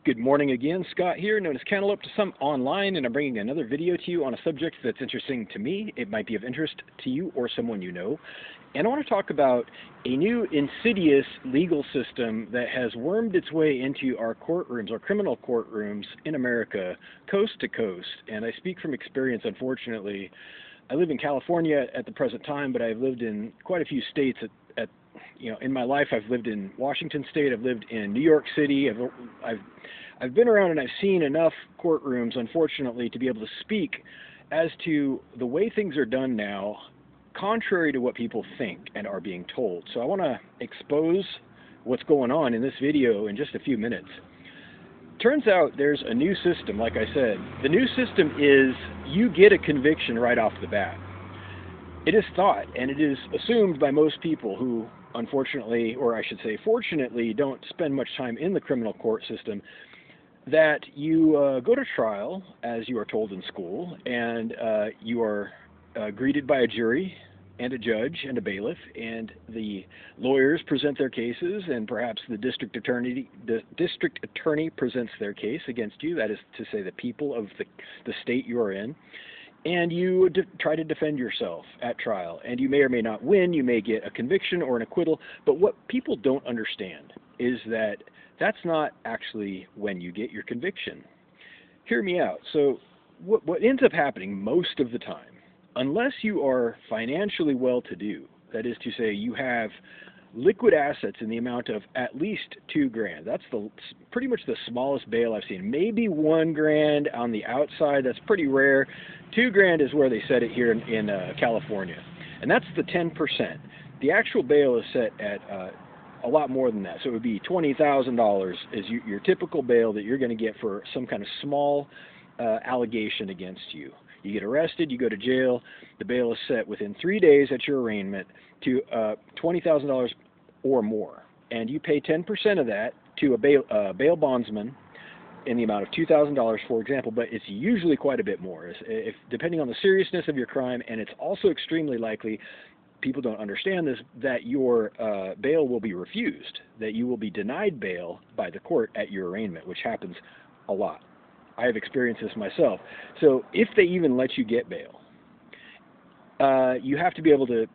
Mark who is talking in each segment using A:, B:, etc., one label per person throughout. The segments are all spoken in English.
A: Good morning again, Scott here, known as Cantaloupe to some online, and I'm bringing another video to you on a subject that's interesting to me. It might be of interest to you or someone you know. And I want to talk about a new insidious legal system that has wormed its way into our courtrooms, our criminal courtrooms in America, coast to coast. And I speak from experience, unfortunately. I live in California at the present time, but I've lived in quite a few states in my life. I've lived in Washington State, I've lived in New York City, I've been around and I've seen enough courtrooms, unfortunately, to be able to speak as to the way things are done now, contrary to what people think and are being told. So I want to expose what's going on in this video in just a few minutes. Turns out there's a new system, like I said. The new system is you get a conviction right off the bat. It is thought, and it is assumed by most people who, unfortunately, or I should say fortunately, don't spend much time in the criminal court system, that you go to trial, as you are told in school, and you are greeted by a jury and a judge and a bailiff, and the lawyers present their cases, and perhaps the district attorney presents their case against you, that is to say the people of the state you are in. And you try to defend yourself at trial, and you may or may not win. You may get a conviction or an acquittal, but what people don't understand is that that's not actually when you get your conviction. Hear me out. So what ends up happening most of the time, unless you are financially well-to-do, that is to say you have liquid assets in the amount of at least $2,000. That's pretty much the smallest bail I've seen. Maybe $1,000 on the outside. That's pretty rare. $2,000 is where they set it here in California, and that's the 10%. The actual bail is set at a lot more than that. So it would be $20,000 is your typical bail that you're going to get for some kind of small allegation against you. You get arrested, you go to jail, the bail is set within 3 days at your arraignment to $20,000 or more. And you pay 10% of that to a bail bondsman in the amount of $2,000, for example, but it's usually quite a bit more, depending on the seriousness of your crime, and it's also extremely likely, people don't understand this, that your bail will be refused, that you will be denied bail by the court at your arraignment, which happens a lot. I have experienced this myself. So if they even let you get bail, you have to be able to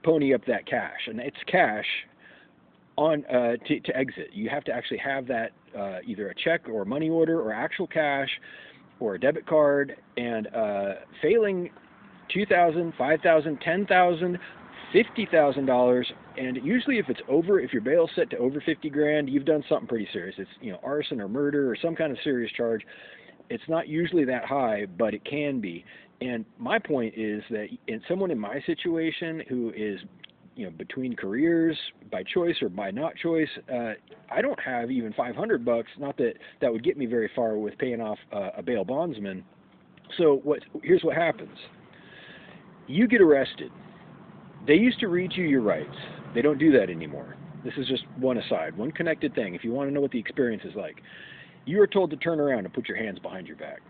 A: pony up that cash, and it's cash on to exit. You have to actually have that either a check or a money order or actual cash or a debit card, and failing $2,000, $5,000, $10,000, $50,000, and usually if your bail's set to over $50,000, you've done something pretty serious. It's arson or murder or some kind of serious charge. It's not usually that high, but it can be. And my point is that someone in my situation who is between careers by choice or by not choice, I don't have even $500. Not that that would get me very far with paying off a bail bondsman. So here's what happens. You get arrested. They used to read you your rights. They don't do that anymore. This is just one aside, one connected thing. If you want to know what the experience is like, you are told to turn around and put your hands behind your back.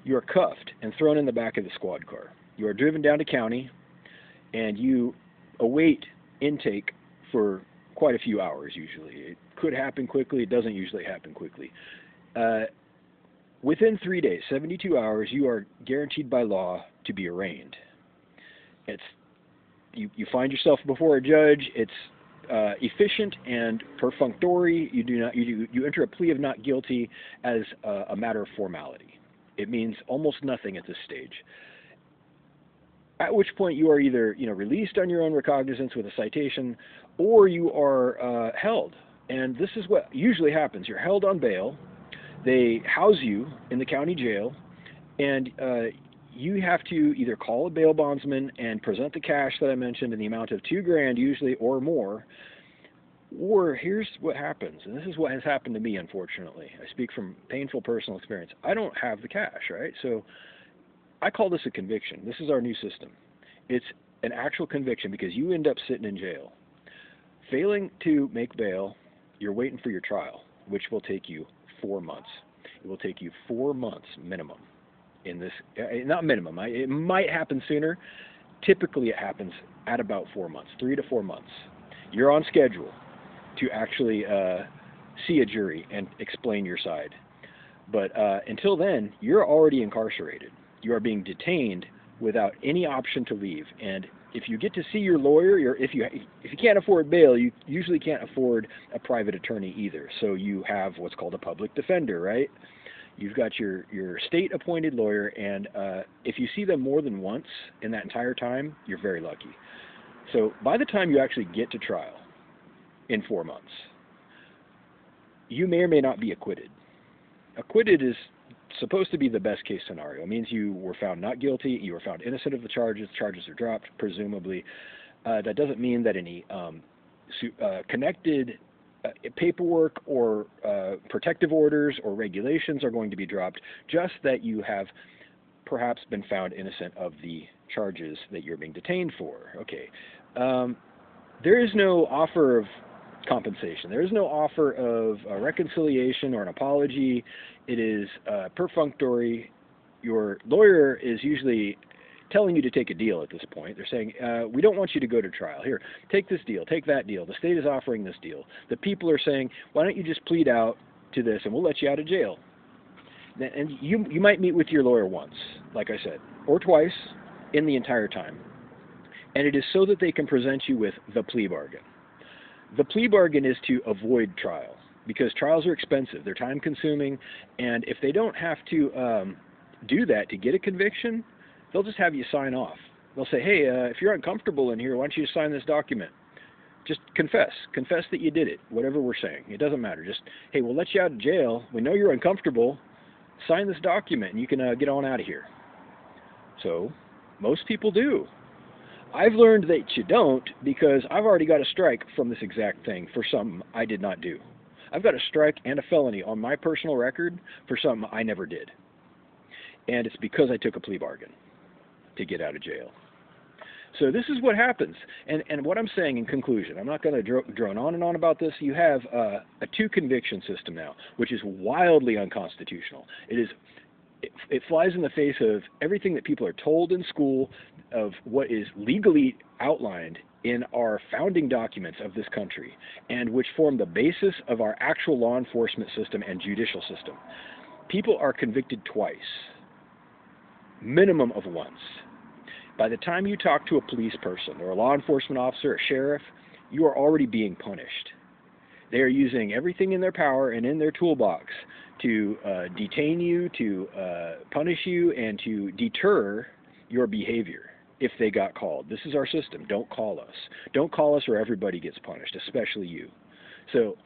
A: You are cuffed and thrown in the back of the squad car. You are driven down to county, and you await intake for quite a few hours usually. It could happen quickly. It doesn't usually happen quickly. Within 3 days, 72 hours, you are guaranteed by law to be arraigned. You find yourself before a judge. It's efficient and perfunctory. You enter a plea of not guilty as a matter of formality. It means almost nothing at this stage. At which point you are either released on your own recognizance with a citation, or you are held. And this is what usually happens. You're held on bail. They house you in the county jail, and you have to either call a bail bondsman and present the cash that I mentioned in the amount of $2,000 usually or more, or here's what happens, and this is what has happened to me, unfortunately. I speak from painful personal experience. I don't have the cash, right? So I call this a conviction. This is our new system. It's an actual conviction because you end up sitting in jail. Failing to make bail, you're waiting for your trial, which will take you 4 months. It will take you 4 months minimum. In this, not minimum, it might happen sooner. Typically it happens at about 4 months, 3 to 4 months. You're on schedule to actually see a jury and explain your side. But until then, you're already incarcerated. You are being detained without any option to leave. And if you get to see your lawyer, if you can't afford bail, you usually can't afford a private attorney either. So you have what's called a public defender, right? You've got your state-appointed lawyer, and if you see them more than once in that entire time, you're very lucky. So by the time you actually get to trial in 4 months, you may or may not be acquitted. Acquitted is supposed to be the best case scenario. It means you were found not guilty, you were found innocent of the charges are dropped, presumably. That doesn't mean that any connected paperwork or protective orders or regulations are going to be dropped, just that you have perhaps been found innocent of the charges that you're being detained for. Okay. There is no offer of compensation. There is no offer of a reconciliation or an apology. It is perfunctory. Your lawyer is usually telling you to take a deal at this point. They're saying, we don't want you to go to trial. Here, take this deal, take that deal. The state is offering this deal. The people are saying, why don't you just plead out to this and we'll let you out of jail. And you might meet with your lawyer once, like I said, or twice in the entire time. And it is so that they can present you with the plea bargain. The plea bargain is to avoid trial, because trials are expensive, they're time consuming, and if they don't have to do that to get a conviction, they'll just have you sign off. They'll say, hey, if you're uncomfortable in here, why don't you just sign this document? Just confess that you did it, whatever we're saying. It doesn't matter. Just, hey, we'll let you out of jail. We know you're uncomfortable. Sign this document and you can get on out of here. So most people do. I've learned that you don't, because I've already got a strike from this exact thing for something I did not do. I've got a strike and a felony on my personal record for something I never did. And it's because I took a plea bargain to get out of jail. So this is what happens. And what I'm saying in conclusion, I'm not going to drone on and on about this. You have a two-conviction system now, which is wildly unconstitutional. It flies in the face of everything that people are told in school, of what is legally outlined in our founding documents of this country, and which form the basis of our actual law enforcement system and judicial system. People are convicted twice, minimum of once. By the time you talk to a police person or a law enforcement officer, a sheriff, you are already being punished. They are using everything in their power and in their toolbox to detain you, to punish you, and to deter your behavior if they got called. This is our system. Don't call us. Don't call us or everybody gets punished, especially you. So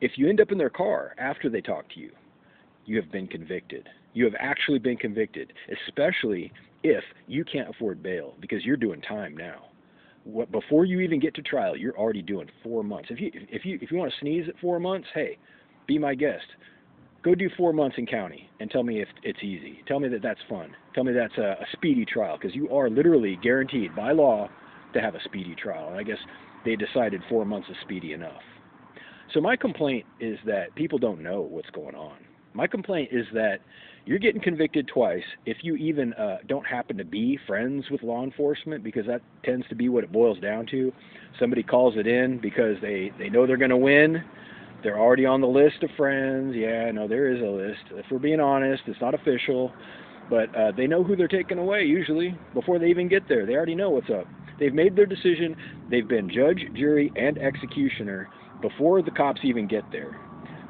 A: if you end up in their car after they talk to you, you have been convicted. You have actually been convicted, especially if you can't afford bail, because you're doing time now. Before you even get to trial, you're already doing 4 months. If you want to sneeze at 4 months, hey, be my guest. Go do 4 months in county and tell me if it's easy. Tell me that that's fun. Tell me that's a speedy trial, because you are literally guaranteed by law to have a speedy trial. And I guess they decided 4 months is speedy enough. So my complaint is that people don't know what's going on. My complaint is that you're getting convicted twice if you even don't happen to be friends with law enforcement, because that tends to be what it boils down to. Somebody calls it in because they know they're going to win. They're already on the list of friends. Yeah, no, there is a list. If we're being honest, it's not official. But they know who they're taking away, usually, before they even get there. They already know what's up. They've made their decision. They've been judge, jury, and executioner before the cops even get there.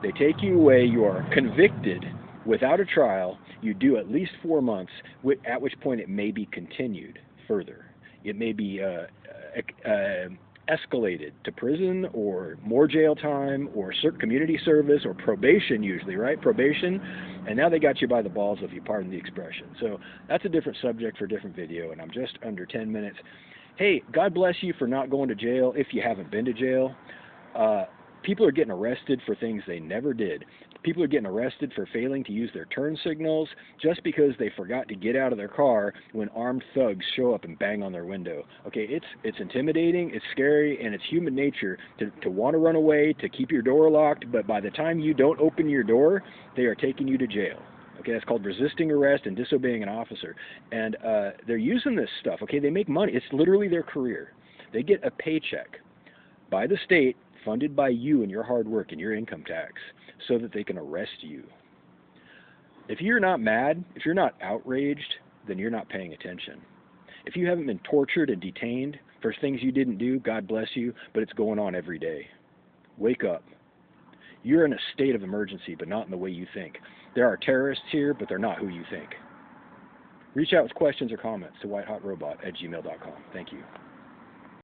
A: They take you away. You are convicted without a trial. You do at least 4 months, at which point it may be continued further. It may be escalated to prison or more jail time or community service or probation, usually, right? Probation. And now they got you by the balls, if you pardon the expression. So that's a different subject for a different video, and I'm just under 10 minutes. Hey, God bless you for not going to jail if you haven't been to jail. People are getting arrested for things they never did. People are getting arrested for failing to use their turn signals just because they forgot to get out of their car when armed thugs show up and bang on their window. Okay, it's intimidating, it's scary, and it's human nature to want to run away, to keep your door locked, but by the time you don't open your door, they are taking you to jail. Okay, that's called resisting arrest and disobeying an officer. And they're using this stuff. Okay, they make money. It's literally their career. They get a paycheck by the state, funded by you and your hard work and your income tax, so that they can arrest you. If you're not mad, if you're not outraged, then you're not paying attention. If you haven't been tortured and detained for things you didn't do, God bless you, but it's going on every day. Wake up. You're in a state of emergency, but not in the way you think. There are terrorists here, but they're not who you think. Reach out with questions or comments to whitehotrobot@gmail.com. Thank you.